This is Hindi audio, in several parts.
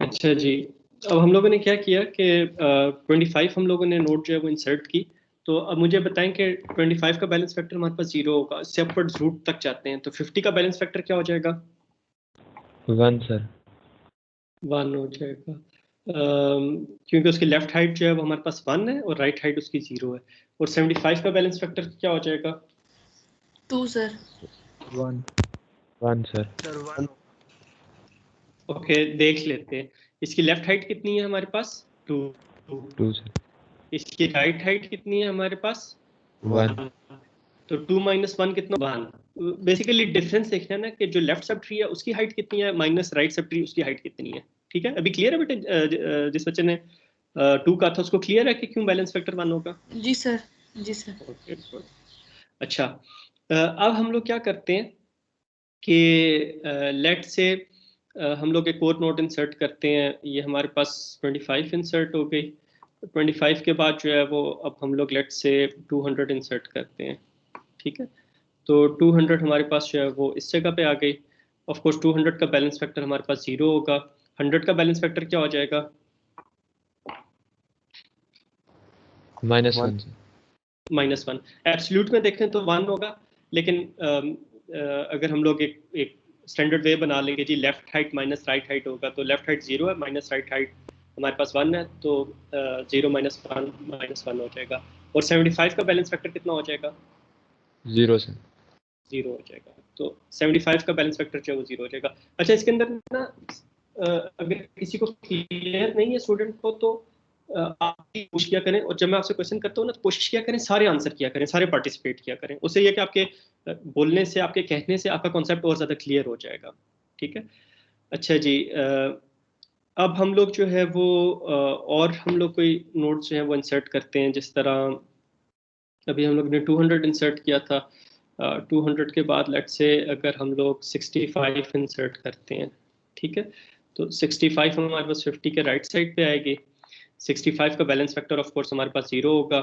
अच्छा जी, अब हम लोगों ने क्या किया कि 25 हम लोगों ने नोट जो है वो इंसर्ट की। तो अब मुझे बताएं कि 25 का बैलेंस फैक्टर हमारे पास 0 होगा, इससे अपवर्ड्स रूट तक जाते हैं, तो 50 का बैलेंस फैक्टर क्या हो जाएगा? 1 सर। 1 हो जाएगा। क्योंकि उसकी लेफ्ट हाइट जो है वो हमारे पास 1 है और राइट हाइट उसकी 0 है। और 75 का बैलेंस फैक्टर क्या हो जाएगा? 2 सर। 1 सर। ओके, देख लेते हैं। इसकी लेफ्ट हाइट कितनी है हमारे पास? 2। 2 सर। इसकी राइट हाइट कितनी है हमारे पास? 1। तो 2 - 1 कितना? 1। बेसिकली डिफरेंस देखना है ना कि जो लेफ्ट सब ट्री है उसकी हाइट कितनी है माइनस राइट सब ट्री उसकी हाइट कितनी है। ठीक है, अभी क्लियर है बेटे? जिस बच्चे ने 2 का था उसको क्लियर है कि क्यों बैलेंस फैक्टर 1 होगा? जी सर। जी सर। Okay good. अच्छा, अब हम लोग क्या करते हैं कि लेट से हम लोग एक और नोट इंसर्ट करते हैं। ये हमारे पास 25 इंसर्ट हो गई। 25 के बाद जो है वो अब हम लोग लेट से 200 इंसर्ट करते हैं। ठीक है, तो 200 हमारे पास जो है वो इस जगह पे आ गई। ऑफ कोर्स 200 का बैलेंस फैक्टर हमारे पास 0 होगा। 100 का बैलेंस फैक्टर क्या हो जाएगा? -1 सर। -1। एब्सोल्यूट में देखें तो 1 होगा, लेकिन अगर हम लोग एक स्टैंडर्ड वे बना लेंगे जी, left height minus right height होगा, तो लेफ्ट हाइट 0 है, माइनस राइट हाइट हमारे पास 1 है, तो 0 - 1 -1 हो जाएगा। और 75 का बैलेंस फैक्टर कितना हो जाएगा? 0 सर। 0 हो जाएगा। तो 75 का बैलेंस फैक्टर जो है वो 0 हो जाएगा। अच्छा, इसके अंदर ना अगर किसी को क्लियर नहीं है स्टूडेंट को, तो आप भी पूछ किया करें, और जब मैं आपसे क्वेश्चन करता हूँ ना तो कोशिश किया करें सारे आंसर किया करें, सारे पार्टिसिपेट किया करें। उससे ये कि आपके बोलने से, आपके कहने से आपका कॉन्सेप्ट और ज़्यादा क्लियर हो जाएगा। ठीक है। अच्छा जी, अब हम लोग जो है वो और हम लोग कोई नोट्स जो है वो इंसर्ट करते हैं। जिस तरह अभी हम लोग ने 200 इंसर्ट किया था, 200 के बाद लेट से अगर हम लोग 65 इंसर्ट करते हैं। ठीक है, तो 65 हमारे पास 50 के राइट साइड पे आएगी। 65 का बैलेंस फैक्टर ऑफ कोर्स हमारे पास 0 होगा।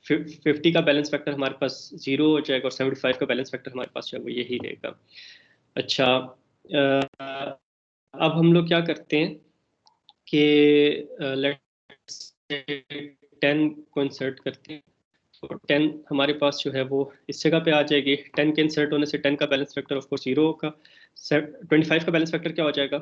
50 का बैलेंस फैक्टर हमारे पास 0 हो जाएगा, और 75 का बैलेंस फैक्टर हमारे पास जो है वो यही रहेगा। अच्छा, अब हम लोग क्या करते हैं कि लेट 10 को इंसर्ट करते हैं। तो 10 हमारे पास जो है वो इस जगह पे आ जाएगी। 10 के इंसर्ट होने से 10 का बैलेंस फैक्टर ऑफ कोर्स 0 होगा। 25 का बैलेंस फैक्टर क्या हो जाएगा?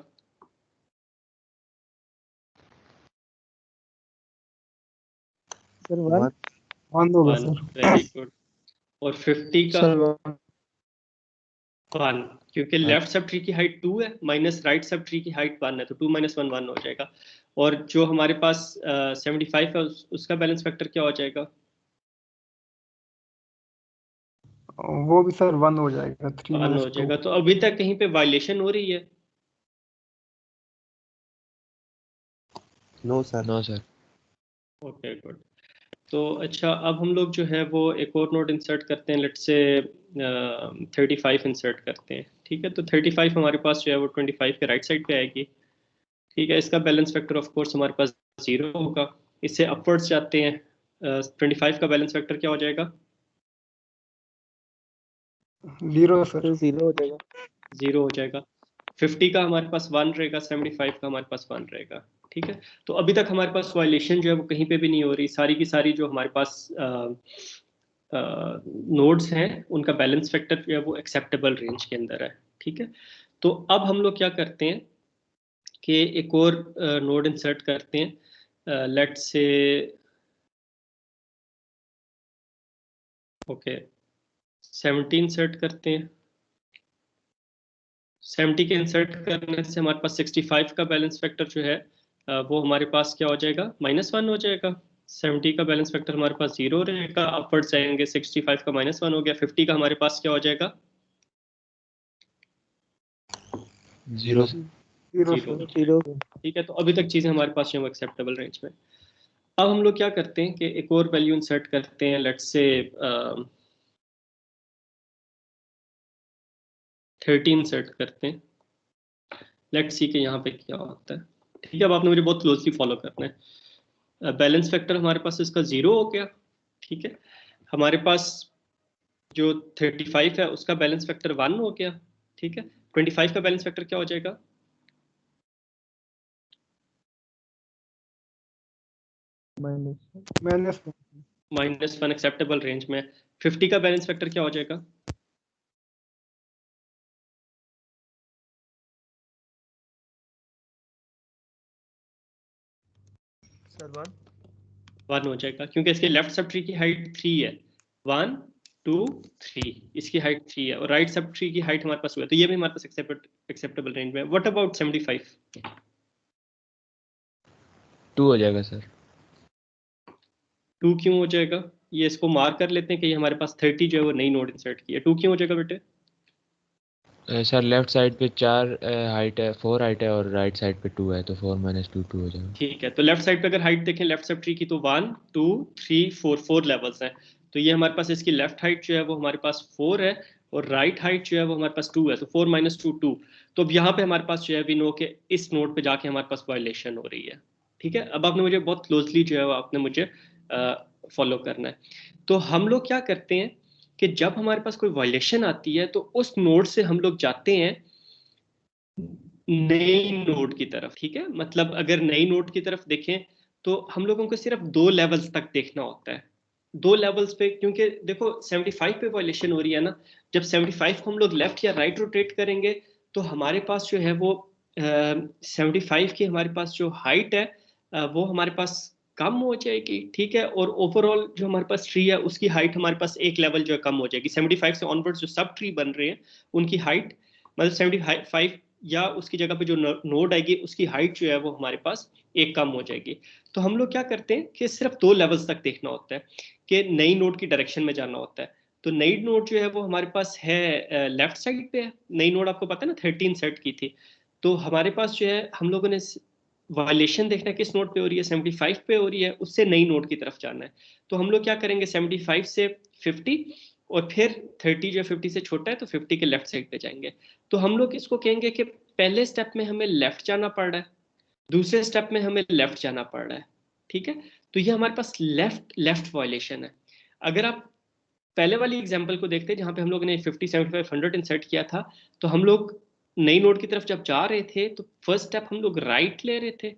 सर 1 होगा 1। सर। Very good. और 50 का सर 1, क्योंकि लेफ्ट सब ट्री की हाइट 2 है, माइनस राइट सब ट्री की हाइट 1 है, तो 2 - 1 1 हो जाएगा। और जो हमारे पास 75 है उसका बैलेंस फैक्टर क्या हो जाएगा? वो भी सर 1 हो जाएगा, 3 1 हो - 2। जाएगा। तो अभी तक कहीं पे वायलेशन हो रही है? No sir. No sir. Okay good. तो अच्छा, अब हम लोग जो है वो एक और नोट इंसर्ट करते हैं। लेट से 35 इंसर्ट करते हैं। ठीक है, तो 35 हमारे पास जो है वो 25 के राइट साइड पे आएगी। ठीक है, इसका बैलेंस फैक्टर ऑफ कोर्स हमारे पास 0 होगा। इससे अपवर्ड्स जाते हैं। 25 का बैलेंस फैक्टर क्या हो जाएगा? 0 सर। 0 हो जाएगा। 0 हो जाएगा। 50 का हमारे पास 1 रहेगा, 75 का हमारे पास 1 रहेगा। ठीक है, तो अभी तक हमारे पास वायलेशन जो है वो कहीं पे भी नहीं हो रही। सारी की सारी जो हमारे पास नोड्स हैं उनका बैलेंस फैक्टर जो है वो एक्सेप्टेबल रेंज के अंदर है। ठीक है, तो अब हम लोग क्या करते हैं कि एक और नोड इंसर्ट करते हैं। लेट से ओके 70 इंसर्ट करते हैं। 70 के इंसर्ट करने से हमारे पास 65 का बैलेंस फैक्टर जो है वो हमारे पास क्या हो जाएगा? -1 हो जाएगा। 70 का बैलेंस फैक्टर हमारे पास 0 रहेगा। अपवर्ड्स आएंगे, 65 का -1 हो गया। 50 का हमारे पास क्या हो जाएगा? 0 सर। 0 0। सर। 0। ठीक है, तो अभी तक चीज़ें हमारे पास जो एक्सेप्टेबल रेंज में। अब हम लोग क्या करते हैं कि एक और वैल्यू इंसर्ट करते हैं। लेट्स से 13 इंसर्ट करते हैं। लेट्स सी कि यहाँ पे क्या होता है। ठीक है, अब आपने मुझे बहुत क्लोजली फॉलो करना है। बैलेंस फैक्टर हमारे पास इसका 0 हो गया। ठीक है, हमारे पास जो 35 है उसका बैलेंस फैक्टर 1 हो गया। ठीक है, 25 का बैलेंस फैक्टर क्या हो जाएगा? माइनस -1 एक्सेप्टेबल रेंज में। 50 का बैलेंस फैक्टर क्या हो जाएगा? सर 1 1 हो जाएगा, क्योंकि इसके लेफ्ट सब ट्री की हाइट 3 है। 1 2 3, इसकी हाइट 3 है, और राइट सब ट्री की हाइट हमारे पास हुआ है, तो ये भी हमारे पास एक्सेप्टेबल रेंज में है। What about 75? 2 हो जाएगा सर। 2 क्यों हो जाएगा? ये इसको मार्क कर लेते हैं कि ये हमारे पास 30 जो है वो नई नोड इंसर्ट की है। 2 क्यों हो जाएगा बेटे? सर लेफ्ट साइड पे 4 हाइट है, 4 हाइट है, और राइट साइड पे 2 है, तो 4 - 2 2 हो जाएगा। ठीक है, तो लेफ्ट साइड पे अगर हाइट देखें लेफ्ट सब ट्री की, तो 1 2 3 4 लेवल्स हैं। तो ये हमारे पास इसकी लेफ्ट हाइट जो है वो हमारे पास 4 है, और राइट हाइट जो है वो हमारे पास 2 है, तो 4 - 2 2। तो अब यहाँ पे हमारे पास जो है वी नो के इस नोड पे जाके हमारे पास वायलेशन हो रही है। ठीक है, अब आपने मुझे बहुत क्लोजली जो है वो आपने मुझे फॉलो करना है। तो हम लोग क्या करते हैं कि जब हमारे पास कोई वायलेशन आती है तो उस नोड से हम लोग जाते हैं नई नोड की तरफ। ठीक है, मतलब अगर नई नोड की तरफ देखें तो हम लोगों को सिर्फ 2 लेवल्स तक देखना होता है। 2 लेवल्स पे, क्योंकि देखो 75 पे वायलेशन हो रही है ना, जब 75 को हम लोग लेफ्ट या राइट रोटेट करेंगे तो हमारे पास जो है वो 75 की हमारे पास जो हाइट है वो हमारे पास कम हो जाएगी। ठीक है, और ओवरऑल जो हमारे पास ट्री है उसकी हाइट हमारे पास एक लेवल जो है कम हो जाएगी। 75 से ऑनवर्ड्स जो सब ट्री बन रहे हैं उनकी हाइट, मतलब 75 या उसकी जगह पे जो नोड आएगी उसकी हाइट जो है वो हमारे पास एक कम हो जाएगी। तो हम लोग क्या करते हैं कि सिर्फ 2 लेवल्स तक देखना होता है कि नई नोड की डायरेक्शन में जाना होता है। तो नई नोड जो है वो हमारे पास है लेफ्ट साइड पे है। नई नोड आपको पता है ना 13 सेट की थी। तो हमारे पास जो है हम लोगों ने वायलेशन देखना है किस नोड पे हो रही है, 75 पे हो रही है, उससे नई नोड की तरफ जाना है। तो हम लोग क्या करेंगे 75 से 50, और फिर 30 जो 50 से छोटा है तो 50 के लेफ्ट साइड पे जाएंगे। तो हम लोग इसको कहेंगे कि पहले स्टेप में हमें लेफ्ट जाना पड़ रहा है, दूसरे स्टेप में हमें लेफ्ट जाना पड़ रहा है। ठीक है, तो ये हमारे पास लेफ्ट लेफ्ट वायलेशन है। अगर आप पहले वाली एग्जांपल को देखते हैं जहां पे हम लोगों ने 50 75 100 इंसर्ट किया था, तो हम लोग नई नोड की तरफ जब जा रहे थे तो फर्स्ट स्टेप हम लोग राइट ले रहे थे,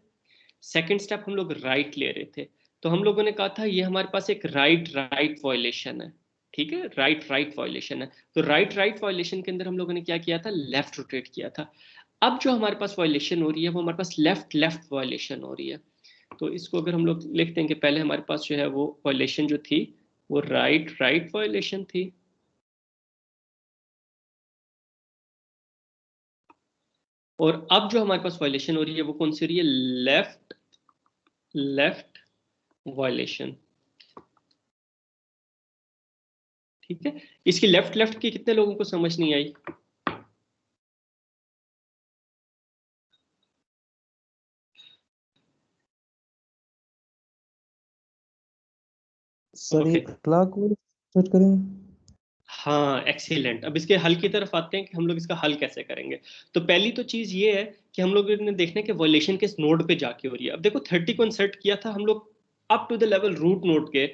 सेकंड स्टेप हम लोग राइट ले रहे थे। तो हम लोगों ने कहा था ये हमारे पास एक राइट राइट वायलेशन है। ठीक है, राइट राइट वायलेशन है। तो राइट राइट वायलेशन के अंदर हम लोगों ने क्या किया था, लेफ्ट रोटेट किया था। अब जो हमारे पास वायलेशन हो रही है वो हमारे पास लेफ्ट लेफ्ट वायलेशन हो रही है। तो इसको अगर हम लोग लिखते हैं कि पहले हमारे पास जो है वो वायलेशन जो थी वो राइट राइट वायलेशन थी, और अब जो हमारे पास वायलेशन हो रही है वो कौन सी हो रही है, लेफ्ट लेफ्ट वायलेशन। ठीक है, इसकी लेफ्ट लेफ्ट की कितने लोगों को समझ नहीं आई? सर ये ओके, क्लॉक सेट करें। हाँ एक्सीलेंट। अब इसके हल की तरफ आते हैं कि हम लोग इसका हल कैसे करेंगे। तो पहली तो चीज ये है कि हम लोग ने देखना है कि वायलेशन किस नोड पे जाके हो रही है। अब देखो 30 को इंसर्ट किया था हम लोग up to the level root node के,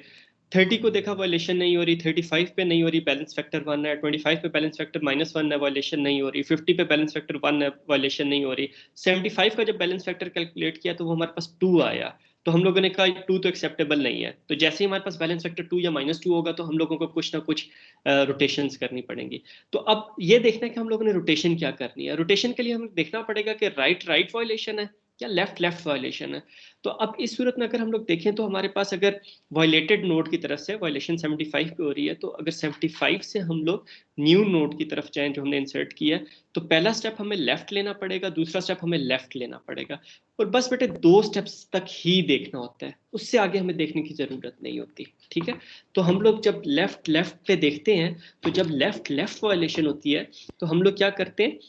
30 को देखा वायलेशन नहीं हो रही, 35 पे नहीं हो रही, बैलेंस फैक्टर 1 है, 25 पे बैलेंस फैक्टर -1 है, वायलेशन नहीं हो रही, 50 पे बैलेंस फैक्टर 1 है, वायलेशन नहीं हो रही, 75 का जब बैलेंस फैक्टर कैलकुलेट किया तो वो हमारे पास 2 आया। तो हम लोगों ने कहा 2 तो एक्सेप्टेबल नहीं है। तो जैसे ही हमारे पास बैलेंस फैक्टर 2 या -2 होगा तो हम लोगों को कुछ ना कुछ रोटेशंस करनी पड़ेंगी। तो अब ये देखना है कि हम लोगों ने रोटेशन क्या करनी है। रोटेशन के लिए हमें देखना पड़ेगा कि राइट राइट वायलेशन है या लेफ्ट लेफ्ट वायलेशन है। तो अब इस सूरत में अगर हम लोग देखें तो हमारे पास अगर वायलेटेड नोड की तरफ से वायलेशन 75 पे हो रही है, तो अगर 75 से हम लोग न्यू नोड की तरफ जाएं जो हमने इंसर्ट किया है, तो पहला स्टेप हमें लेफ्ट लेना पड़ेगा, दूसरा स्टेप हमें लेफ्ट लेना पड़ेगा। और बस बेटे 2 स्टेप्स तक ही देखना होता है, उससे आगे हमें देखने की जरूरत नहीं होती। ठीक है, तो हम लोग जब लेफ्ट लेफ्ट पे देखते हैं, तो जब लेफ्ट लेफ्ट वायलेशन होती है तो हम लोग क्या करते हैं,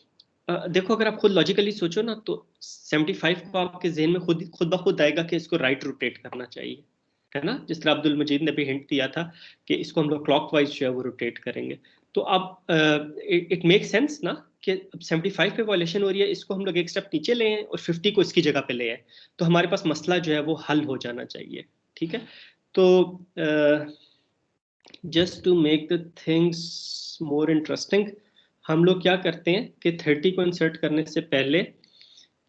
देखो अगर आप खुद लॉजिकली सोचो ना तो 75 को आपके जहन में खुद ब खुद आएगा कि इसको राइट रोटेट करना चाहिए, है ना, जिस तरह अब्दुल मजीद ने भी हिंट दिया था कि इसको हम लोग क्लॉकवाइज जो है वो रोटेट करेंगे। तो अब इट मेक सेंस ना कि अब 75 पे वायलेशन हो रही है, इसको हम लोग एक स्टेप नीचे ले आए और 50 को इसकी जगह पे ले आए, तो हमारे पास मसला जो है वो हल हो जाना चाहिए। ठीक है, तो just to make the things more interesting हम लोग क्या करते हैं कि 30 को इंसर्ट करने से पहले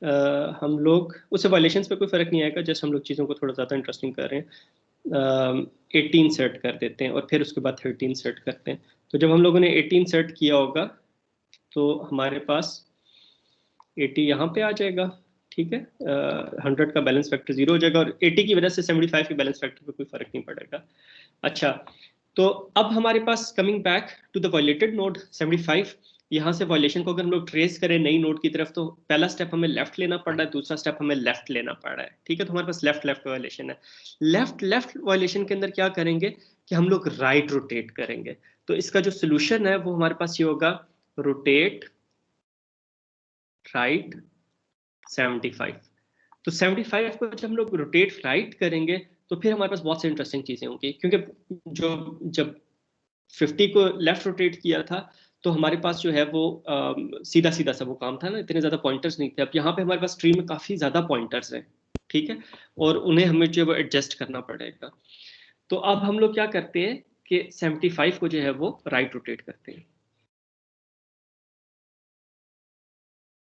हम लोग उससे वायलेशंस पे कोई फ़र्क नहीं आएगा, जस्ट हम लोग चीज़ों को थोड़ा ज़्यादा इंटरेस्टिंग कर रहे हैं। 18 सेट कर देते हैं और फिर उसके बाद 13 सेट करते हैं। तो जब हम लोगों ने 18 सेट किया होगा तो हमारे पास 80 यहाँ पे आ जाएगा, ठीक है। 100 का बैलेंस फैक्टर 0 हो जाएगा और 80 की वजह से 75 के बैलेंस फैक्टर पे कोई फ़र्क नहीं पड़ेगा। अच्छा, तो अब हमारे पास coming back to the violated node 75, यहाँ से वायलेशन को अगर हम लोग ट्रेस करें नई नोड की तरफ, तो पहला स्टेप हमें लेफ्ट लेना पड़ रहा है, दूसरा स्टेप हमें लेफ्ट लेना पड़ रहा है, ठीक है। तो हमारे पास लेफ्ट लेफ्ट वायलेशन है। लेफ्ट वायलेशन के अंदर क्या करेंगे कि हम लोग राइट रोटेट करेंगे। तो इसका जो सोल्यूशन है वो हमारे पास ये होगा, रोटेट राइट 75। तो 75 को जब हम लोग रोटेट राइट करेंगे तो फिर हमारे पास बहुत से इंटरेस्टिंग चीजें होंगी, क्योंकि जब 50 को लेफ्ट रोटेट किया था तो हमारे पास जो है वो सीधा सीधा सा वो काम था ना, इतने ज्यादा पॉइंटर्स नहीं थे। अब यहाँ पे हमारे पास ट्री में काफी ज्यादा पॉइंटर्स हैं, ठीक है, और उन्हें हमें जो है वो एडजस्ट करना पड़ेगा। तो अब हम लोग क्या करते हैं कि 75 को जो है वो राइट रोटेट करते हैं।